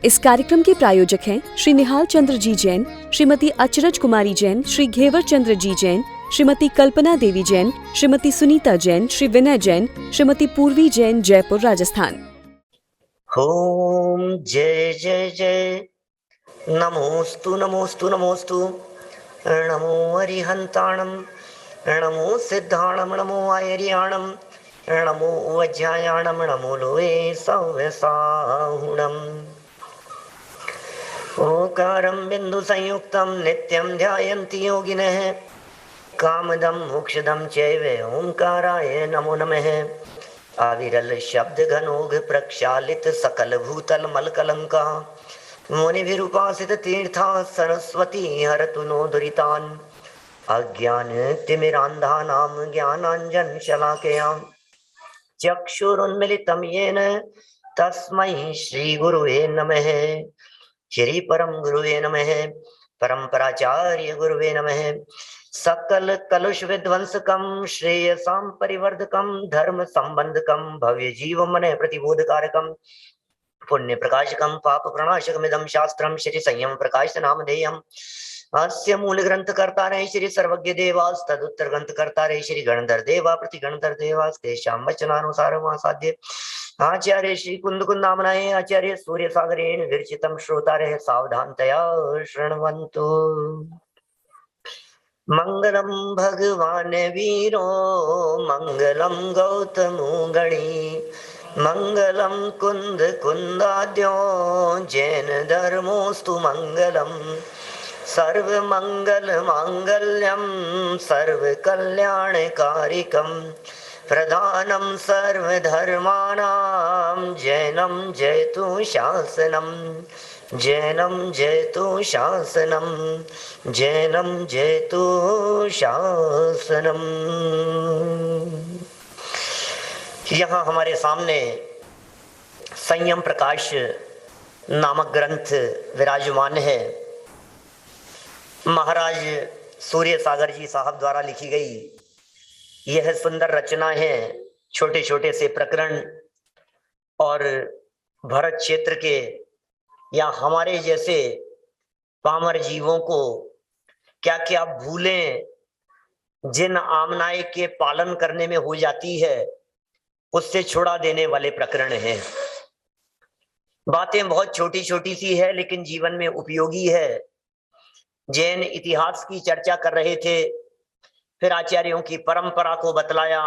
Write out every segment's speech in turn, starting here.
इस कार्यक्रम के प्रायोजक हैं श्री निहाल चंद्र जी जैन, श्रीमती अचरज कुमारी जैन, श्री घेवर चंद्र जी जैन, श्रीमती कल्पना देवी जैन, श्रीमती सुनीता जैन, श्री विनय जैन, श्रीमती पूर्वी जैन, जयपुर, राजस्थान। ओम जय जय जय। नमोस्तु नमोस्तु नमोस्तु। नमो अरिहंताणम, नमो सिद्धाणम, नमो आयर्याणम, नमो वज्रायाणम, नमो लोए सव्यसाहुणम। ओकारं बिंदु संयुक्तं नित्यं ध्यायन्ति योगिनः, कामदं मोक्षदं चैव ओंकाराय नमो नमः। अविरल शब्द घनोघ प्रक्षालित सकल भूतल मलकलंका, मुनिभिरुपासित तीर्था सरस्वती हरतु नो दुरितान्। अज्ञान तिमिरान्धानां ज्ञानाञ्जन शलाकया चक्षुरुन्मिलितं येन तस्मै श्री गुरुवे नमः। श्री परम गुरुवे नमः। परंपराचार्य गुरुवे नमः। सकल कलुष विध्वंसकम श्रेयसां परिवर्धकम धर्म संबंधकम भव्य जीव मन प्रतिबोधकारकम पुण्य प्रकाशकम पाप प्रणाशकमिदं शास्त्रम श्री संयम प्रकाश नामधेयम्। अस्य मूल ग्रंथ कर्ता रहे श्री सर्वज्ञ देवास, तदुत्तर ग्रंथ कर्ता रहे श्री गणधर देवा, प्रति गणधर देवास, तेषां वचनानुसारम् आसाद्य आचार्य श्री कुंद कुंदामनाय आचार्य सूर्य सागरेण विरचितं श्रोतारः सावधानतया शृण्वन्तु। मंगलम भगवान वीरो मंगलम गौतमो गणी, मंगलम कुंद कुंदाद्यो जैन धर्मोस्तु मंगलम। सर्व मंगल मांगल्यम सर्व कल्याणकारिकम प्रधानम सर्वधर्माणां जैनम जयतु शासनम, जैनम जयतु शासनम, जैनम जयतु शासनम। यहाँ हमारे सामने संयम प्रकाश नामक ग्रंथ विराजमान है। महाराज सूर्य सागर जी साहब द्वारा लिखी गई यह सुंदर रचना है। छोटे छोटे से प्रकरण और भरत क्षेत्र के या हमारे जैसे पामर जीवों को क्या क्या भूलें जिन आमनाय के पालन करने में हो जाती है उससे छुड़ा देने वाले प्रकरण हैं। बातें बहुत छोटी छोटी सी है लेकिन जीवन में उपयोगी है। जैन इतिहास की चर्चा कर रहे थे, फिर आचार्यों की परंपरा को बतलाया,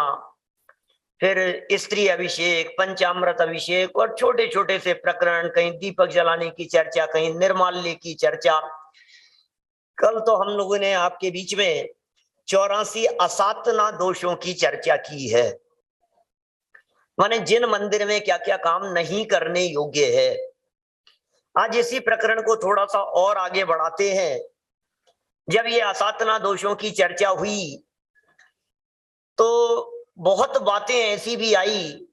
फिर स्त्री अभिषेक, पंचामृत अभिषेक और छोटे छोटे से प्रकरण, कहीं दीपक जलाने की चर्चा, कहीं निर्माल्य की चर्चा। कल तो हम लोगों ने आपके बीच में 84 असातना दोषों की चर्चा की है, माने जिन मंदिर में क्या क्या काम नहीं करने योग्य है। आज इसी प्रकरण को थोड़ा सा और आगे बढ़ाते हैं। जब ये असातना दोषों की चर्चा हुई तो बहुत बातें ऐसी भी आई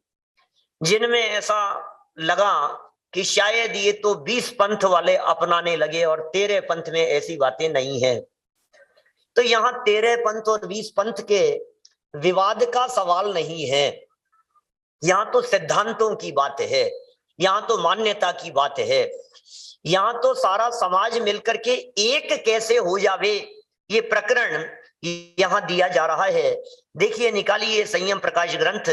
जिनमें ऐसा लगा कि शायद ये तो 20 पंथ वाले अपनाने लगे और 13 पंथ में ऐसी बातें नहीं है। तो यहाँ 13 पंथ और 20 पंथ के विवाद का सवाल नहीं है, यहाँ तो सिद्धांतों की बात है, यहाँ तो मान्यता की बात है, यहाँ तो सारा समाज मिलकर के एक कैसे हो जावे ये प्रकरण यहाँ दिया जा रहा है। देखिए, निकालिए संयम प्रकाश ग्रंथ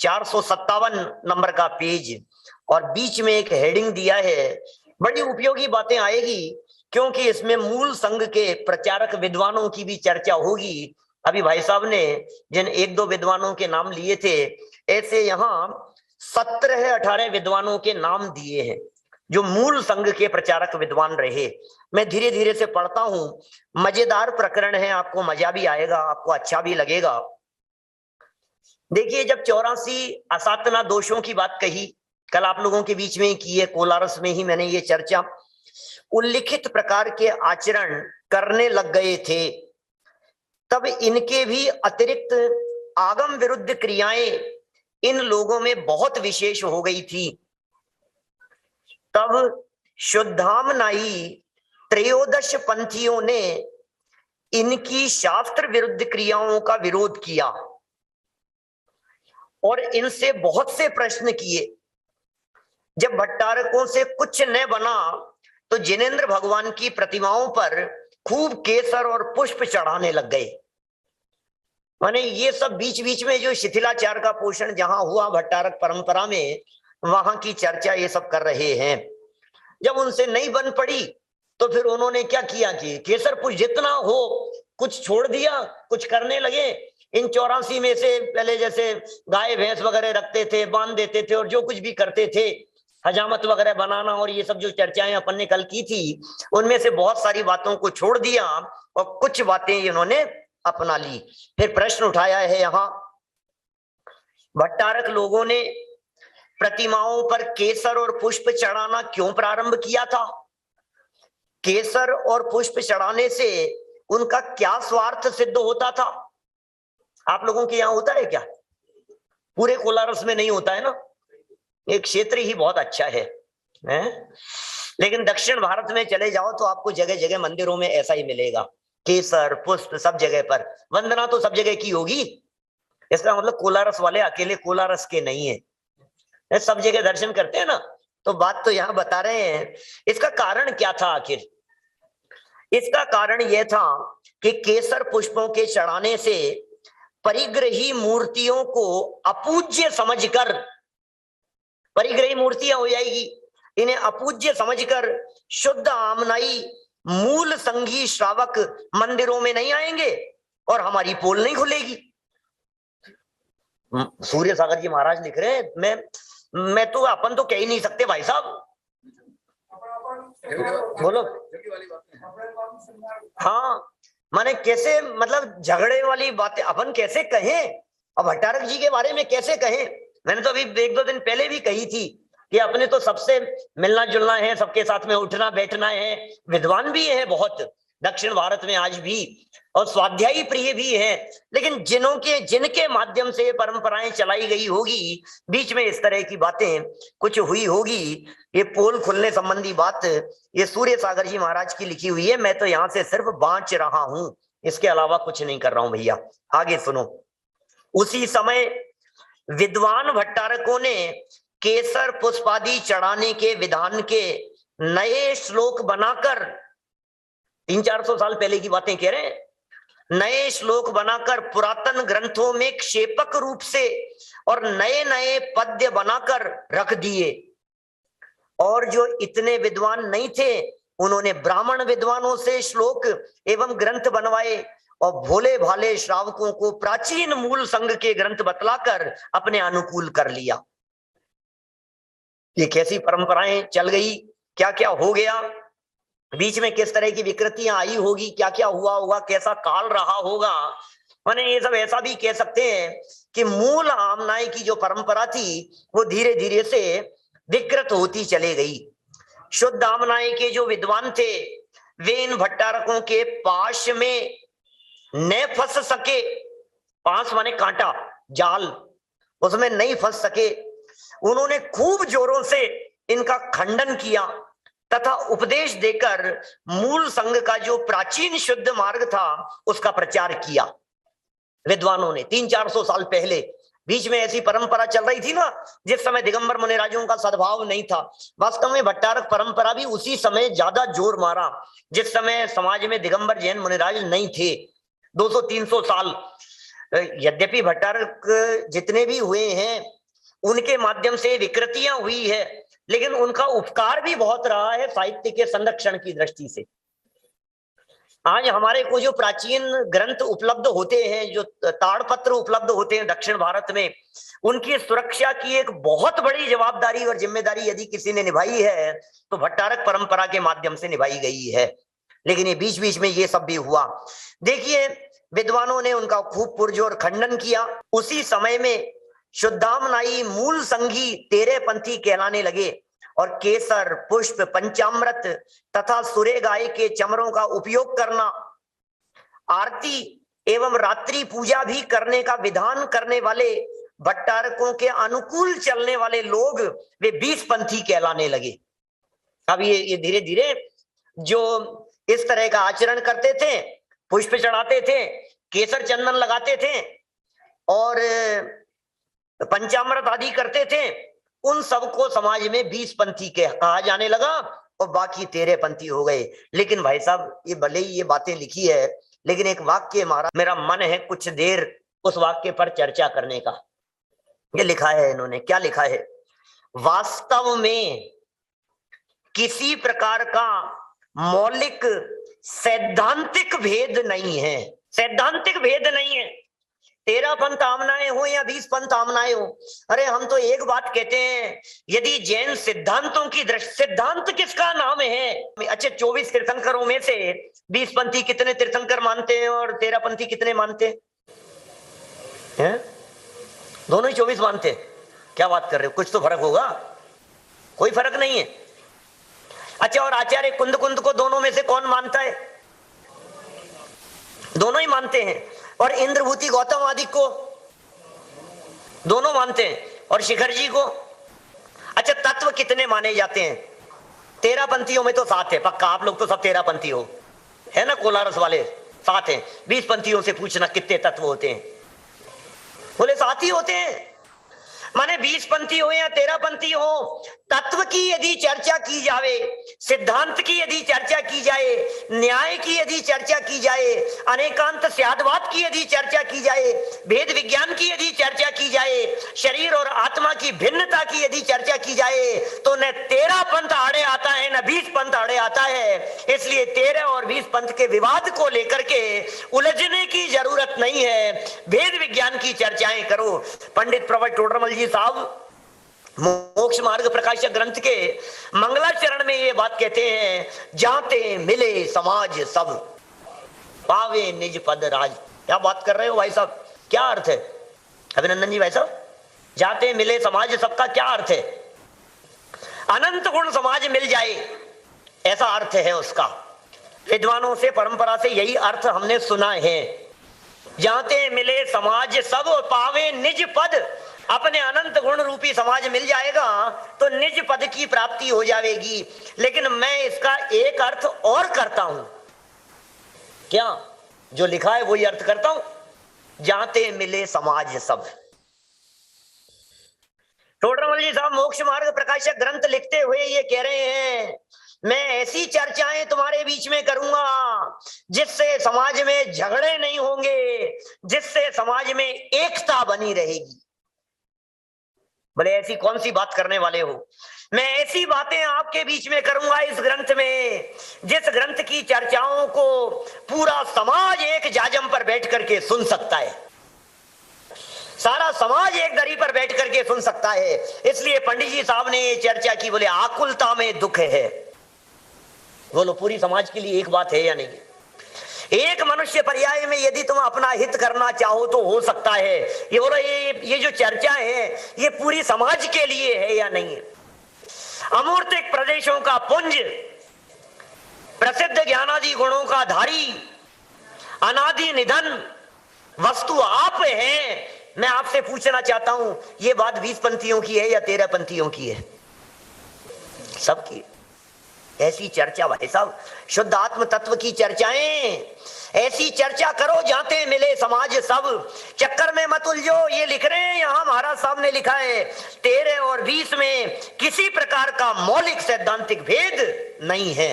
457 नंबर का पेज और बीच में एक हेडिंग दिया है। बड़ी उपयोगी बातें आएगी क्योंकि इसमें मूल संघ के प्रचारक विद्वानों की भी चर्चा होगी। अभी भाई साहब ने जिन एक दो विद्वानों के नाम लिए थे, ऐसे यहाँ 17-18 विद्वानों के नाम दिए हैं जो मूल संघ के प्रचारक विद्वान रहे। मैं धीरे धीरे से पढ़ता हूं। मजेदार प्रकरण है, आपको मजा भी आएगा, आपको अच्छा भी लगेगा। देखिए, जब 84 असातना दोषों की बात कही, कल आप लोगों के बीच में की है, कोलारस में ही मैंने ये चर्चा, उल्लिखित प्रकार के आचरण करने लग गए थे, तब इनके भी अतिरिक्त आगम विरुद्ध क्रियाएं इन लोगों में बहुत विशेष हो गई थी। तब शुद्धामनाई त्रयोदश पंथियों ने इनकी शास्त्र विरुद्ध क्रियाओं का विरोध किया और इनसे बहुत से प्रश्न किए। जब भट्टारकों से कुछ न बना तो जिनेंद्र भगवान की प्रतिमाओं पर खूब केसर और पुष्प चढ़ाने लग गए। माने ये सब बीच बीच में जो शिथिलाचार का पोषण जहां हुआ भट्टारक परंपरा में, वहां की चर्चा ये सब कर रहे हैं। जब उनसे नहीं बन पड़ी तो फिर उन्होंने क्या किया कि केसर पुष्प जितना हो कुछ छोड़ दिया, कुछ करने लगे। इन 84 में से पहले जैसे गाय भैंस वगैरह रखते थे, बांध देते थे और जो कुछ भी करते थे, हजामत वगैरह बनाना और ये सब जो चर्चाएं अपन ने कल की थी, उनमें से बहुत सारी बातों को छोड़ दिया और कुछ बातें इन्होंने अपना ली। फिर प्रश्न उठाया है यहां, भट्टारक लोगों ने प्रतिमाओं पर केसर और पुष्प चढ़ाना क्यों प्रारंभ किया था? केसर और पुष्प चढ़ाने से उनका क्या स्वार्थ सिद्ध होता था? आप लोगों के यहाँ होता है क्या? पूरे कोलारस में नहीं होता है ना, एक क्षेत्र ही बहुत अच्छा है, लेकिन दक्षिण भारत में चले जाओ तो आपको जगह जगह मंदिरों में ऐसा ही मिलेगा, केसर पुष्प सब जगह पर। वंदना तो सब जगह की होगी, इसका मतलब कोलारस वाले अकेले कोलारस के नहीं है, सब जगह दर्शन करते हैं ना। तो बात तो यहाँ बता रहे हैं, इसका कारण क्या था आखिर? इसका कारण यह था कि केसर पुष्पों के चढ़ाने से परिग्रही मूर्तियों को अपूज्य समझकर, परिग्रही मूर्तियां हो जाएगी, इन्हें अपूज्य समझकर शुद्ध आमनाई मूल संघी श्रावक मंदिरों में नहीं आएंगे और हमारी पोल नहीं खुलेगी। सूर्य सागर जी महाराज लिख रहे हैं, मैं तो अपन तो कह ही नहीं सकते भाई साहब, बोलो। हाँ, माने कैसे, मतलब झगड़े वाली बातें अपन कैसे कहें, अब भट्टारक जी के बारे में कैसे कहें? मैंने तो अभी 1-2 दिन पहले भी कही थी कि अपने तो सबसे मिलना जुलना है, सबके साथ में उठना बैठना है, विद्वान भी है बहुत दक्षिण भारत में आज भी, और स्वाध्यायी प्रिय भी है, लेकिन जिनके माध्यम से परंपराएं चलाई गई होगी, बीच में इस तरह की बातें कुछ हुई होगी। ये पोल खुलने संबंधी बात ये सूर्य सागर जी महाराज की लिखी हुई है, मैं तो यहां से सिर्फ बांच रहा हूं, इसके अलावा कुछ नहीं कर रहा हूं भैया। आगे सुनो, उसी समय विद्वान भट्टारकों ने केसर पुष्पादि चढ़ाने के विधान के नए श्लोक बनाकर, 300-400 साल पहले की बातें कह रहे हैं, नए श्लोक बनाकर पुरातन ग्रंथों में क्षेपक रूप से और नए नए पद्य बनाकर रख दिए। और जो इतने विद्वान नहीं थे, उन्होंने ब्राह्मण विद्वानों से श्लोक एवं ग्रंथ बनवाए और भोले भाले श्रावकों को प्राचीन मूल संघ के ग्रंथ बतलाकर अपने अनुकूल कर लिया। ये कैसी परंपराएं चल गई, क्या क्या हो गया, बीच में किस तरह की विकृतियां आई होगी, क्या क्या हुआ होगा, कैसा काल रहा होगा। माने ये सब ऐसा भी कह सकते हैं कि मूल आमनाई की जो परंपरा थी वो धीरे धीरे से विकृत होती चले गई। शुद्ध आमनाई के जो विद्वान थे वे इन भट्टारकों के पाश में न फंस सके, पास माने कांटा जाल, उसमें नहीं फंस सके। उन्होंने खूब जोरों से इनका खंडन किया तथा उपदेश देकर मूल संघ का जो प्राचीन शुद्ध मार्ग था उसका प्रचार किया विद्वानों ने 300-400 साल पहले। बीच में ऐसी परंपरा चल रही थी ना, जिस समय दिगंबर मुनिराजों का सद्भाव नहीं था। वास्तव में भट्टारक परंपरा भी उसी समय ज्यादा जोर मारा जिस समय समाज में दिगंबर जैन मुनिराज नहीं थे, 200-300 साल। यद्यपि भट्टारक जितने भी हुए हैं उनके माध्यम से विकृतियां हुई है, लेकिन उनका उपकार भी बहुत रहा है साहित्य के संरक्षण की दृष्टि से। आज हमारे को जो प्राचीन ग्रंथ उपलब्ध होते हैं, जो ताड़पत्र उपलब्ध होते हैं दक्षिण भारत में, उनकी सुरक्षा की एक बहुत बड़ी जवाबदारी और जिम्मेदारी यदि किसी ने निभाई है तो भट्टारक परंपरा के माध्यम से निभाई गई है। लेकिन ये बीच बीच में ये सब भी हुआ। देखिए, विद्वानों ने उनका खूब पुरजोर खंडन किया। उसी समय में शुद्धामनाई मूल संघी तेरे पंथी कहलाने लगे और केसर पुष्प पंचामृत तथा सुरे गाय के चमरों का उपयोग करना, आरती एवं रात्रि पूजा भी करने का विधान करने वाले भट्टारकों के अनुकूल चलने वाले लोग वे 20 पंथी कहलाने लगे। अब ये धीरे धीरे जो इस तरह का आचरण करते थे, पुष्प चढ़ाते थे, केसर चंदन लगाते थे और पंचामृत आदि करते थे, उन सबको समाज में 20 पंथी कहा जाने लगा और बाकी 13 पंथी हो गए। लेकिन भाई साहब, ये भले ही ये बातें लिखी है, लेकिन एक वाक्य मारा, मेरा मन है कुछ देर उस वाक्य पर चर्चा करने का। ये लिखा है इन्होंने, क्या लिखा है? वास्तव में किसी प्रकार का मौलिक सैद्धांतिक भेद नहीं है, सैद्धांतिक भेद नहीं है। 13 पंथ आमनाएं हो या 20 पंथ आमनाएं हो, अरे हम तो एक बात कहते हैं, यदि जैन सिद्धांतों की दृष्टि, सिद्धांत किसका नाम है? अच्छा, 24 तीर्थंकरों में से 20 पंथी कितने तीर्थंकर मानते हैं और 13 पंथी कितने मानते हैं? दोनों ही 24 मानते हैं। क्या बात कर रहे हो? कुछ तो फर्क होगा। कोई फर्क नहीं है। अच्छा, और आचार्य कुंद को दोनों में से कौन मानता है? दोनों ही मानते हैं। और इंद्रभूति गौतम आदि को दोनों मानते हैं। और शिखर जी को? अच्छा, तत्व कितने माने जाते हैं? 13 पंथियों में तो 7 है पक्का। आप लोग तो सब 13 पंथी हो, है ना? कोलारस वाले 7 हैं। 20 पंथियों से पूछना कितने तत्व होते हैं, बोले 7 ही होते हैं। माने 20 पंथी हो या 13 पंथी हो, तत्व की यदि चर्चा की जाए, सिद्धांत की यदि चर्चा की जाए, न्याय की यदि चर्चा की जाए, अनेकांत स्यादवाद की यदि चर्चा की जाए, भेद विज्ञान की यदि चर्चा की जाए, शरीर और आत्मा की भिन्नता की यदि चर्चा की जाए, तो न 13 पंथ आड़े आता है न 20 पंथ आड़े आता है। इसलिए 13 और 20 पंथ के विवाद को लेकर के उलझने की जरूरत नहीं है। भेद विज्ञान की चर्चाएं करो। पंडित प्रवट टोडरमल जी साहब मोक्ष मार्ग प्रकाशक ग्रंथ के मंगलाचरण में ये बात कहते हैं, जाते मिले समाज सब, पावे निज पद राज। क्या बात कर रहे हो भाई साहब? क्या अर्थ है अभिनंदन जी भाई साहब? जाते मिले समाज सबका क्या अर्थ है? अनंत गुण समाज मिल जाए, ऐसा अर्थ है उसका। विद्वानों से, परंपरा से यही अर्थ हमने सुना है। जाते मिले समाज सब, पावे निज पद। अपने अनंत गुण रूपी समाज मिल जाएगा तो निज पद की प्राप्ति हो जाएगी। लेकिन मैं इसका एक अर्थ और करता हूं। क्या? जो लिखा है वही अर्थ करता हूं, जाते मिले समाज सब। टोडरमल जी साहब मोक्ष मार्ग प्रकाशक ग्रंथ लिखते हुए ये कह रहे हैं, मैं ऐसी चर्चाएं तुम्हारे बीच में करूंगा जिससे समाज में झगड़े नहीं होंगे, जिससे समाज में एकता बनी रहेगी। बोले ऐसी कौन सी बात करने वाले हो? मैं ऐसी बातें आपके बीच में करूंगा इस ग्रंथ में, जिस ग्रंथ की चर्चाओं को पूरा समाज एक जाजम पर बैठ करके सुन सकता है। सारा समाज एक दरी पर बैठ करके सुन सकता है। इसलिए पंडित जी साहब ने ये चर्चा की। बोले आकुलता में दुख है। बोलो पूरी समाज के लिए एक बात है या नहीं? एक मनुष्य पर्याय में यदि तुम अपना हित करना चाहो तो हो सकता है। ये बोलो ये जो चर्चा है ये पूरी समाज के लिए है या नहीं? अमूर्तिक प्रदेशों का पुंज, प्रसिद्ध ज्ञानादि गुणों का धारी, अनादि निधन वस्तु आप हैं। मैं आपसे पूछना चाहता हूं, ये बात 20 पंथियों की है या 13 पंथियों की है? सबकी। ऐसी चर्चा भाई साहब, शुद्ध आत्म तत्व की चर्चाएं, ऐसी चर्चा करो जाते मिले समाज सब। चक्कर में मत उलझो। ये लिख रहे हैं यहां महाराज साहब ने लिखा है 13 और 20 में किसी प्रकार का मौलिक सैद्धांतिक भेद नहीं है।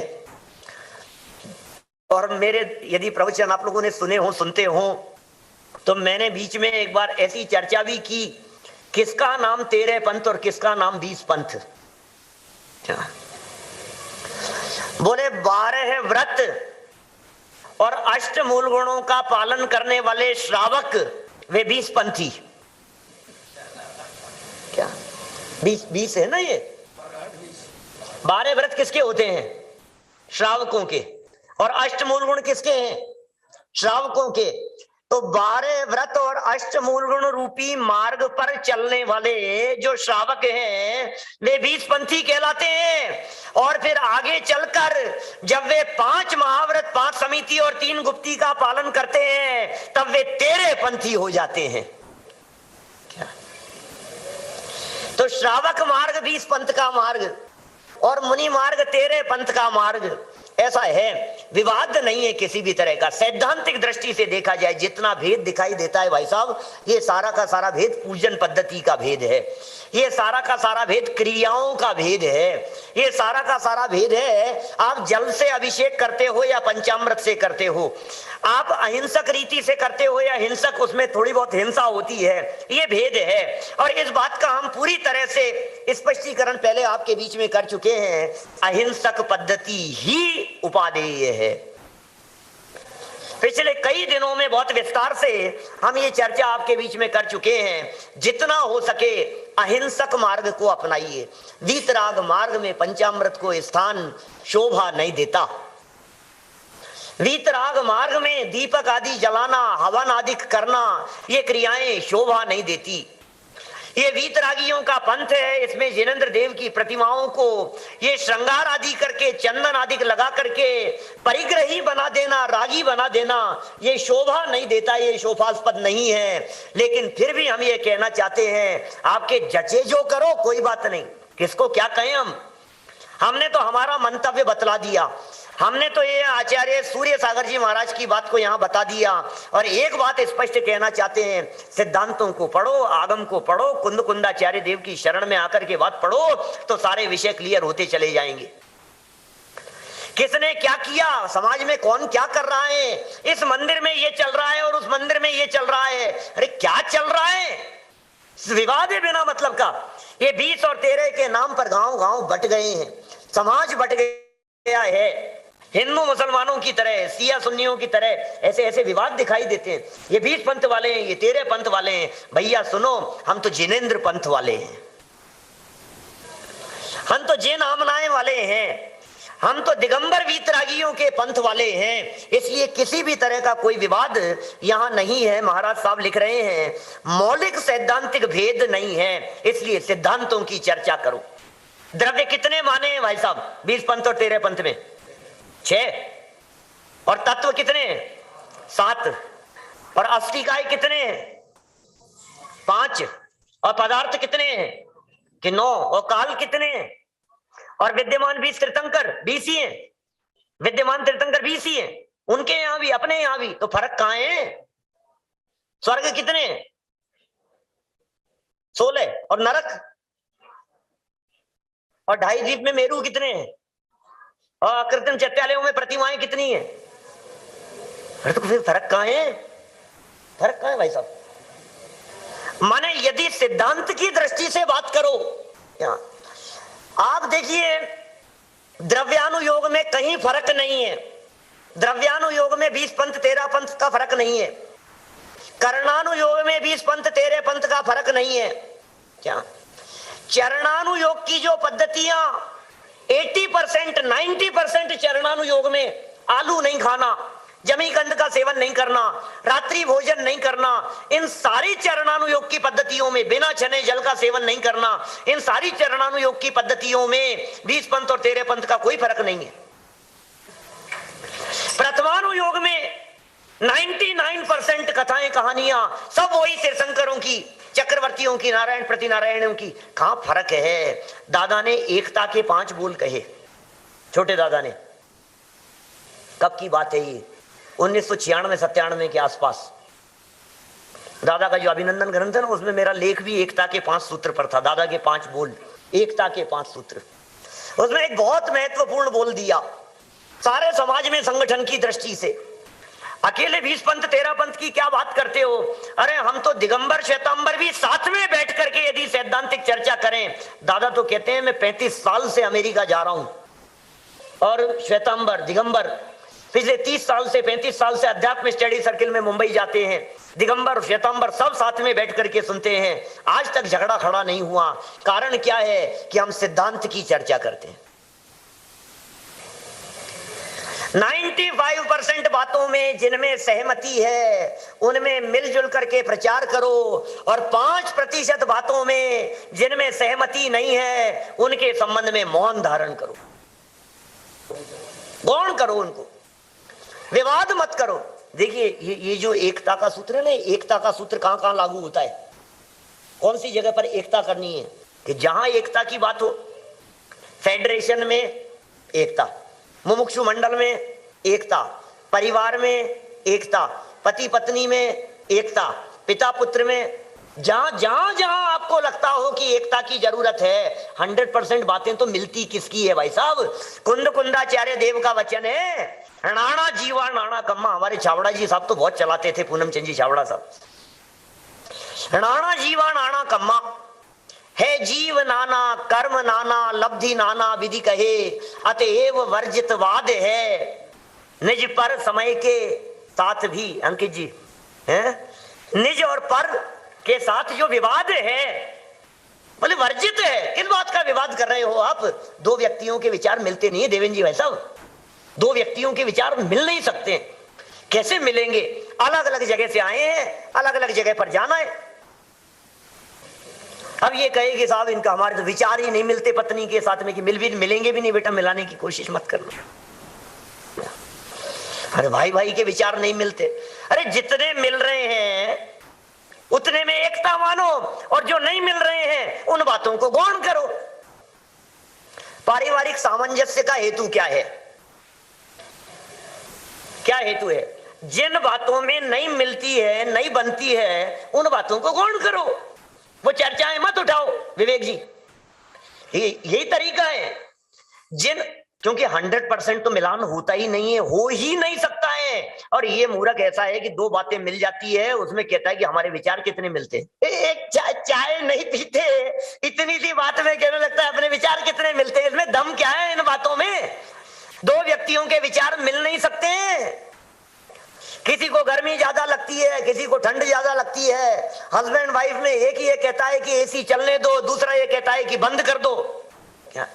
और मेरे यदि प्रवचन आप लोगों ने सुने हो, सुनते हो, तो मैंने बीच में एक बार ऐसी चर्चा भी की, किसका नाम 13 पंथ और किसका नाम 20 पंथ? बोले 12 व्रत और 8 मूल गुणों का पालन करने वाले श्रावक वे 20 पंथी। क्या 20 है ना? ये 12 व्रत किसके होते हैं? श्रावकों के। और 8 मूल गुण किसके हैं? श्रावकों के। तो 12 व्रत और 8 मूल गुण रूपी मार्ग पर चलने वाले जो श्रावक हैं वे 20 पंथी कहलाते हैं। और फिर आगे चलकर जब वे 5 महाव्रत, 5 समिति और 3 गुप्ती का पालन करते हैं तब वे 13 पंथी हो जाते हैं। क्या? तो श्रावक मार्ग 20 पंथ का मार्ग और मुनि मार्ग 13 पंथ का मार्ग। ऐसा है, विवाद नहीं है किसी भी तरह का। सैद्धांतिक दृष्टि से देखा जाए जितना भेद दिखाई देता है भाई साहब, ये सारा का सारा भेद पूजन पद्धति का भेद है, ये सारा का सारा भेद क्रियाओं का भेद है, ये सारा का सारा भेद है। आप जल से अभिषेक करते हो या पंचामृत से करते हो, आप अहिंसक रीति से करते हो या हिंसक, उसमें थोड़ी बहुत हिंसा होती है, ये भेद है। और इस बात का हम पूरी तरह से स्पष्टीकरण पहले आपके बीच में कर चुके हैं। अहिंसक पद्धति ही उपादेय है। पिछले कई दिनों में बहुत विस्तार से हम ये चर्चा आपके बीच में कर चुके हैं। जितना हो सके अहिंसक मार्ग को अपनाइए। वीतराग मार्ग में पंचामृत को स्थान शोभा नहीं देता। वीतराग मार्ग में दीपक आदि जलाना, हवन आदि करना, ये क्रियाएं शोभा नहीं देती। ये वीतरागियों का पंथ है। इसमें जिनेंद्र देव की प्रतिमाओं को ये श्रृंगार आदि करके, चंदन आदि लगा करके परिग्रही बना देना, रागी बना देना, ये शोभा नहीं देता, ये शोभास्पद नहीं है। लेकिन फिर भी हम ये कहना चाहते हैं, आपके जचे जो करो, कोई बात नहीं, किसको क्या कहें हमने तो हमारा मंतव्य बतला दिया। हमने तो ये आचार्य सूर्य सागर जी महाराज की बात को यहाँ बता दिया। और एक बात स्पष्ट कहना चाहते हैं, सिद्धांतों को पढ़ो, आगम को पढ़ो, कुंद कुंदाचार्य देव की शरण में आकर के बात पढ़ो तो सारे विषय क्लियर होते चले जाएंगे। किसने क्या किया, समाज में कौन क्या कर रहा है, इस मंदिर में ये चल रहा है और उस मंदिर में ये चल रहा है, अरे क्या चल रहा है, विवाद है बिना मतलब का। ये 20 और 13 के नाम पर गांव गांव बट गए हैं, समाज बट गया है। हिंदू मुसलमानों की तरह, सिया सुन्नियों की तरह ऐसे ऐसे विवाद दिखाई देते हैं। ये 20 पंथ वाले हैं, ये 13 पंथ वाले हैं। भैया सुनो, हम तो जिनेंद्र पंथ वाले हैं, हम तो जैन आमनाएं वाले हैं, हम तो दिगंबर वीतरागियों के पंथ वाले हैं। इसलिए किसी भी तरह का कोई विवाद यहां नहीं है। महाराज साहब लिख रहे हैं, मौलिक सैद्धांतिक भेद नहीं है, इसलिए सिद्धांतों की चर्चा करो। द्रव्य कितने माने हैं भाई साहब 20 पंथ और 13 पंथ में? 6। और तत्व कितने? 7। और अष्टिकाय कितने? 5। और पदार्थ कितने हैं कि 9। और काल कितने? और विद्यमान 20 तीर्थंकर 20 ही हैं, विद्यमान तीर्थंकर 20 ही हैं, उनके यहां भी अपने यहां भी, तो फर्क कहां है? स्वर्ग कितने? 16। और नरक और 2.5 द्वीप में मेरू कितने हैं? और अकृत्रिम चैत्यालयों में प्रतिमाएं कितनी हैं? अरे तो फिर फर्क कहां है? फर्क कहां है भाई साहब? माने यदि सिद्धांत की दृष्टि से बात करो, आप देखिए द्रव्यानुयोग में कहीं फर्क नहीं है। द्रव्यानुयोग में 20 पंथ 13 पंथ का फर्क नहीं है। कर्णानुयोग में 20 पंथ 13 पंथ का फर्क नहीं है। क्या चरणानुयोग की जो पद्धतियां 80% 90% चरणानुयोग में आलू नहीं खाना, जमीकंद का सेवन नहीं करना, रात्रि भोजन नहीं करना, इन सारी चरणानुयोग की पद्धतियों में बिना छने जल का सेवन नहीं करना, इन सारी चरणानुयोग की पद्धतियों में 20 पंथ और 13 पंथ का कोई फर्क नहीं है। प्रथमानुयोग में 99% कथाएं कहानियां सब वही तीर्थंकरों की, चक्रवर्तियों की, नारायण प्रति नारायणों की। कहां फर्क है? दादा ने एकता के 5 बोल कहे, छोटे दादा ने। कब की बात है ये? 1996-97 के आसपास। दादा का जो अभिनंदन ग्रंथ है ना, उसमें मेरा लेख भी एकता के 5 सूत्र पर था। दादा के 5 बोल, एकता के 5 सूत्र। उसमें एक बहुत महत्वपूर्ण बोल दिया सारे समाज में संगठन की दृष्टि से। अकेले 20 पंथ 13 पंथ की क्या बात करते हो? अरे हम तो दिगंबर श्वेतांबर भी साथ में बैठ करके यदि सैद्धांतिक चर्चा करें। दादा तो कहते हैं मैं 35 साल से अमेरिका जा रहा हूं, और श्वेतांबर दिगंबर पिछले 30 साल से 35 साल से अध्यात्म स्टडी सर्किल में मुंबई जाते हैं। दिगंबर श्वेतांबर सब साथ में बैठ करके सुनते हैं। आज तक झगड़ा खड़ा नहीं हुआ। कारण क्या है? कि हम सिद्धांत की चर्चा करते हैं। 95% बातों में जिनमें सहमति है उनमें मिलजुल करके प्रचार करो, और 5% बातों में जिनमें सहमति नहीं है उनके संबंध में मौन धारण करो, गौण करो उनको, विवाद मत करो। देखिए ये जो एकता का सूत्र है ना, एकता का सूत्र कहां कहां लागू होता है? कौन सी जगह पर एकता करनी है? कि जहां एकता की बात हो, फेडरेशन में एकता, मुमुक्षु मंडल में एकता, परिवार में एकता, पति पत्नी में एकता, पिता पुत्र में, जहां जहां जहां आपको लगता हो कि एकता की जरूरत है, 100% बातें तो मिलती किसकी है भाई साहब? कुंद कुंदाचार्य देव का वचन है, नाना जीवा नाना कम्मा। हमारे छावड़ा जी साहब तो बहुत चलाते थे, पूनम चंद जी छावड़ा साहब। नाना जीवा नाना कम्मा है, जीव नाना कर्म नाना लब्धि नाना विधि कहे, अतएव वर्जित वाद है निज पर समय के साथ भी। अंकित जी हैं, निज और पर के साथ जो विवाद है बोले वर्जित है। किस बात का विवाद कर रहे हो आप? दो व्यक्तियों के विचार मिलते नहीं है देवेंद्र जी भाई साहब, दो व्यक्तियों के विचार मिल नहीं सकते। कैसे मिलेंगे? अलग अलग जगह से आए हैं, अलग अलग जगह पर जाना है। अब ये कहे कि साहब इनका हमारे तो विचार ही नहीं मिलते पत्नी के साथ में, कि मिलेंगे भी नहीं बेटा, मिलाने की कोशिश मत करना। अरे भाई भाई के विचार नहीं मिलते। अरे जितने मिल रहे हैं उतने में एकता मानो, और जो नहीं मिल रहे हैं उन बातों को गौण करो। पारिवारिक सामंजस्य का हेतु क्या है? क्या हेतु है? जिन बातों में नहीं मिलती है, नहीं बनती है, उन बातों को गौण करो, वो चर्चाएं मत उठाओ। विवेक जी, यही तरीका है। क्योंकि 100% तो मिलान होता ही नहीं है, हो ही नहीं सकता है। और ये मूर्ख ऐसा है कि दो बातें मिल जाती है, उसमें कहता है कि हमारे विचार कितने मिलते हैं। एक चाय नहीं पीते, इतनी सी बात में कहने लगता है अपने विचार कितने मिलते हैं। इसमें दम क्या है इन बातों में? दो व्यक्तियों के विचार मिल नहीं सकते हैं। किसी को गर्मी ज्यादा लगती है, किसी को ठंड ज्यादा लगती है। हस्बैंड वाइफ में एक ये कहता है कि एसी चलने दो, दूसरा ये कहता है कि बंद कर दो। क्या?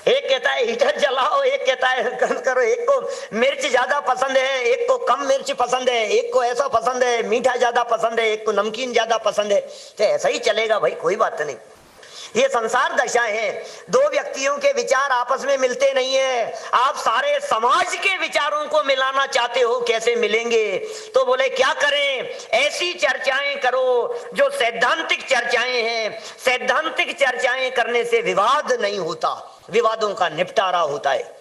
एक कहता है हीटर जलाओ, एक कहता है बंद करो। एक को मिर्च ज्यादा पसंद है, एक को कम मिर्च पसंद है, एक को ऐसा पसंद है मीठा ज्यादा पसंद है, एक को नमकीन ज्यादा पसंद है। तो ऐसा ही चलेगा भाई, कोई बात नहीं। ये संसार दशा है। दो व्यक्तियों के विचार आपस में मिलते नहीं है। आप सारे समाज के विचारों को मिलाना चाहते हो, कैसे मिलेंगे? तो बोले क्या करें? ऐसी चर्चाएं करो जो सैद्धांतिक चर्चाएं हैं। सैद्धांतिक चर्चाएं करने से विवाद नहीं होता, विवादों का निपटारा होता है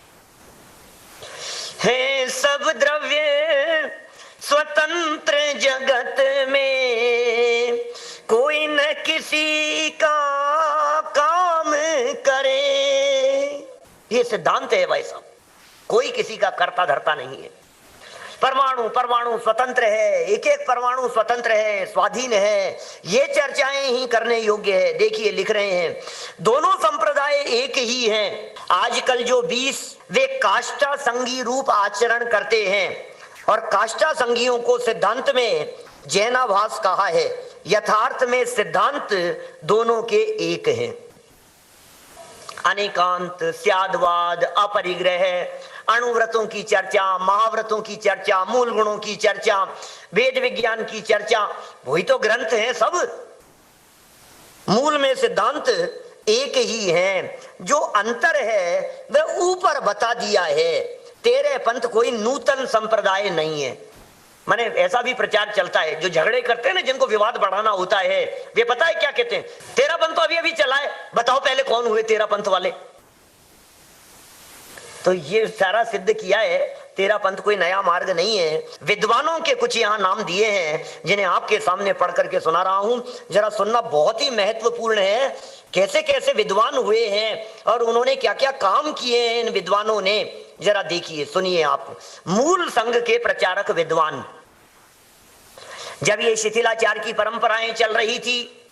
सब द्रव्य स्वतंत्र जगत में, कोई न किसी का काम करे। ये सिद्धांत है भाई साहब, कोई किसी का कर्ता धर्ता नहीं है। परमाणु स्वतंत्र है, एक एक परमाणु स्वतंत्र है, स्वाधीन है। ये चर्चाएं ही करने योग्य है। देखिए लिख रहे हैं, दोनों संप्रदाय एक ही हैं। आजकल जो 20 वे काष्ठा संघी रूप आचरण करते हैं, और काष्ठा संघियों को सिद्धांत में जैनाभास कहा है। यथार्थ में सिद्धांत दोनों के एक हैं। अनेकांत, स्यादवाद, अपरिग्रह, अणुव्रतों की चर्चा, महाव्रतों की चर्चा, मूल गुणों की चर्चा, वेद विज्ञान की चर्चा, वही तो ग्रंथ हैं सब। मूल में सिद्धांत एक ही है। जो अंतर है वह ऊपर बता दिया है। तेरे पंथ कोई नूतन संप्रदाय नहीं है। माने ऐसा भी प्रचार चलता है, जो झगड़े करते हैं ना, जिनको विवाद बढ़ाना होता है, वे पता है क्या कहते हैं? तेरा पंथ तो अभी अभी चला है, बताओ पहले कौन हुए तेरा पंथ वाले। तो ये सारा सिद्ध किया है, तेरा पंथ कोई नया मार्ग नहीं है। विद्वानों के कुछ यहाँ नाम दिए हैं, जिन्हें आपके सामने पढ़ करके सुना रहा हूं। जरा सुनना, बहुत ही महत्वपूर्ण है। कैसे कैसे विद्वान हुए हैं और उन्होंने क्या क्या काम किए हैं इन विद्वानों ने, जरा देखिए, सुनिए आप। मूल संघ के प्रचारक विद्वान। जब ये शिथिलाचार की परंपराएं चल रही थी,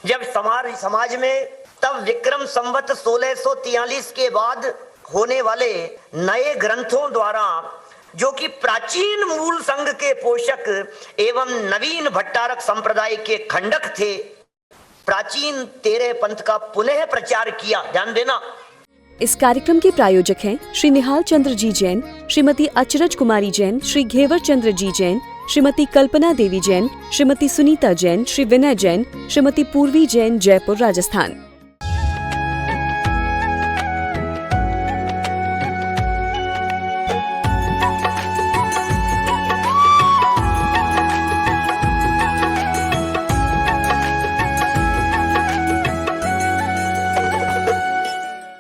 जब समाज में, तब विक्रम संवत 1643 के बाद होने वाले नए ग्रंथों द्वारा, जो कि प्राचीन मूल संघ के पोषक एवं नवीन भट्टारक संप्रदाय के खंडक थे, प्राचीन तेरे पंथ का पुनः प्रचार किया। ध्यान देना। इस कार्यक्रम के प्रायोजक हैं श्री निहाल चंद्र जी जैन, श्रीमती अचरज कुमारी जैन, श्री घेवर चंद्र जी जैन, श्रीमती कल्पना देवी जैन, श्रीमती सुनीता जैन, श्री विनय जैन, श्रीमती पूर्वी जैन, जयपुर, राजस्थान।